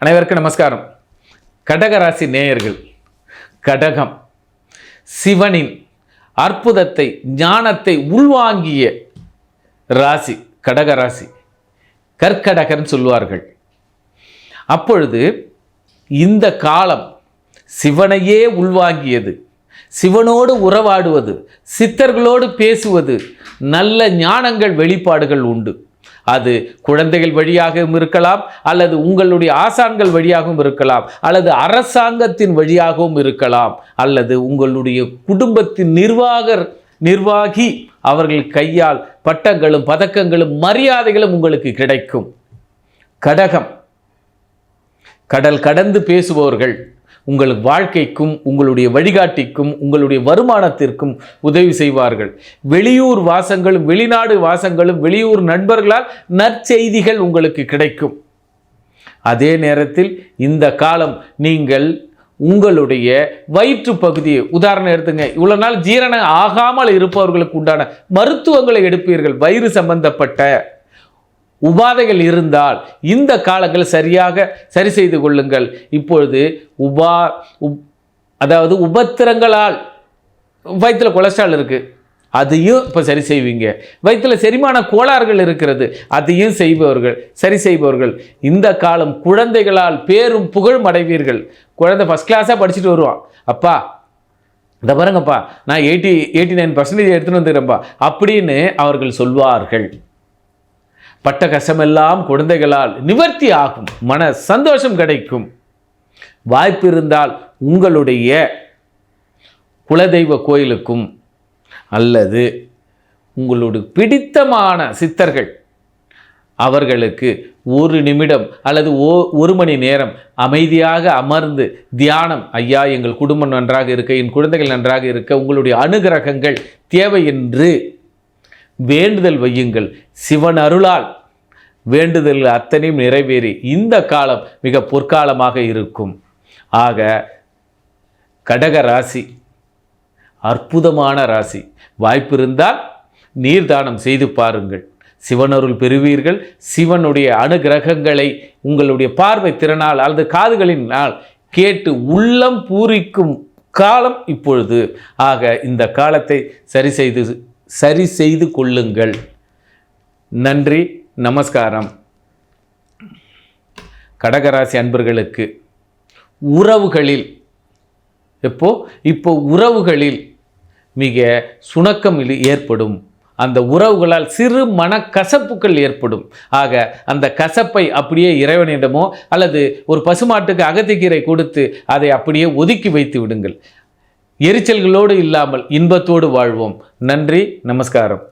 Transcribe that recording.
அனைவருக்கும் நமஸ்காரம். கடகராசி நேயர்கள், கடகம் சிவனின் அற்புதத்தை ஞானத்தை உள்வாங்கிய ராசி கடகராசி, கற்கடகர்னு சொல்வார்கள். அப்பொழுது இந்த காலம் சிவனையே உள்வாங்கியது, சிவனோடு உறவாடுவது, சித்தர்களோடு பேசுவது, நல்ல ஞானங்கள் வெளிப்பாடுகள் உண்டு. அது குழந்தைகள் வழியாகவும் இருக்கலாம், அல்லது உங்களுடைய ஆசான்கள் வழியாகவும் இருக்கலாம், அல்லது அரசாங்கத்தின் வழியாகவும் இருக்கலாம், அல்லது உங்களுடைய குடும்பத்தின் நிர்வாகி அவர்கள் கையால் பட்டங்களும் பதக்கங்களும் மரியாதைகளும் உங்களுக்கு கிடைக்கும். கடகம் கடல் கடந்து பேசுபவர்கள் உங்கள் வாழ்க்கைக்கும் உங்களுடைய வழிகாட்டிக்கும் உங்களுடைய வருமானத்திற்கும் உதவி செய்வார்கள். வெளியூர் வாசங்களும் வெளிநாடு வாசங்களும் வெளியூர் நண்பர்களால் நற்செய்திகள் உங்களுக்கு கிடைக்கும். அதே நேரத்தில் இந்த காலம் நீங்கள் உங்களுடைய வயிற்று பகுதியை உதாரணம் எடுத்துங்க. இவ்வளவு நாள் ஜீரணம் ஆகாமல் இருப்பவர்களுக்கு உண்டான மருத்துவங்களை எடுப்பீர்கள். வயிறு சம்பந்தப்பட்ட உபாதைகள் இருந்தால் இந்த காலங்கள் சரியாக சரி செய்து கொள்ளுங்கள். இப்பொழுது அதாவது உபத்திரங்களால் வயிற்றில் கொலஸ்ட்ரால் இருக்குது, அதையும் இப்போ சரி செய்வீங்க. வயிற்றில் செரிமான கோளாறுகள் இருக்கிறது, அதையும் சரி செய்பவர்கள். இந்த காலம் குழந்தைகளால் பேரும் புகழும் அடைவீர்கள். குழந்தை ஃபஸ்ட் கிளாஸாக படிச்சுட்டு வருவான், அப்பா இதை பாருங்கப்பா நான் 89% எடுத்துகிட்டு வந்துடுறேன்ப்பா அப்படின்னு அவர்கள் சொல்வார்கள். பட்ட கஷ்டமெல்லாம் குழந்தைகளால் நிவர்த்தி ஆகும், மன சந்தோஷம் கிடைக்கும். வாய்ப்பு இருந்தால் உங்களுடைய குலதெய்வ கோயிலுக்கும் அல்லது உங்களுடைய பிடித்தமான சித்தர்கள் அவர்களுக்கு ஒரு நிமிடம் அல்லது ஒரு மணி நேரம் அமைதியாக அமர்ந்து தியானம், ஐயா எங்கள் குடும்பம் நன்றாக இருக்க, என் குழந்தைகள் நன்றாக இருக்க, உங்களுடைய அனுகிரகங்கள் தேவை என்று வேண்டுதல் வையுங்கள். சிவன் அருளால் வேண்டுதல்கள் அத்தனையும் நிறைவேறி இந்த காலம் மிக பொற்காலமாக இருக்கும். ஆக கடக ராசி அற்புதமான ராசி. வாய்ப்பு இருந்தால் நீர்தானம் செய்து பாருங்கள், சிவனருள் பெறுவீர்கள். சிவனுடைய அனுகிரகங்களை உங்களுடைய பார்வை திறனால் அல்லது காதுகளினால் கேட்டு உள்ளம் பூரிக்கும் காலம் இப்பொழுது. ஆக இந்த காலத்தை சரி செய்து கொள்ளுங்கள். நன்றி, நமஸ்காரம். கடகராசி அன்பர்களுக்கு உறவுகளில் இப்போ உறவுகளில் மிக சுணக்கம் ஏற்படும். அந்த உறவுகளால் சிறு மனக்கசப்புகள் ஏற்படும். ஆக அந்த கசப்பை அப்படியே இறைவனிடமோ அல்லது ஒரு பசுமாட்டுக்கு அகத்திக்கீரை கொடுத்து அதை அப்படியே ஒதுக்கி வைத்து விடுங்கள். எரிச்சல்களோடு இல்லாமல் இன்பத்தோடு வாழ்வோம். நன்றி, நமஸ்காரம்.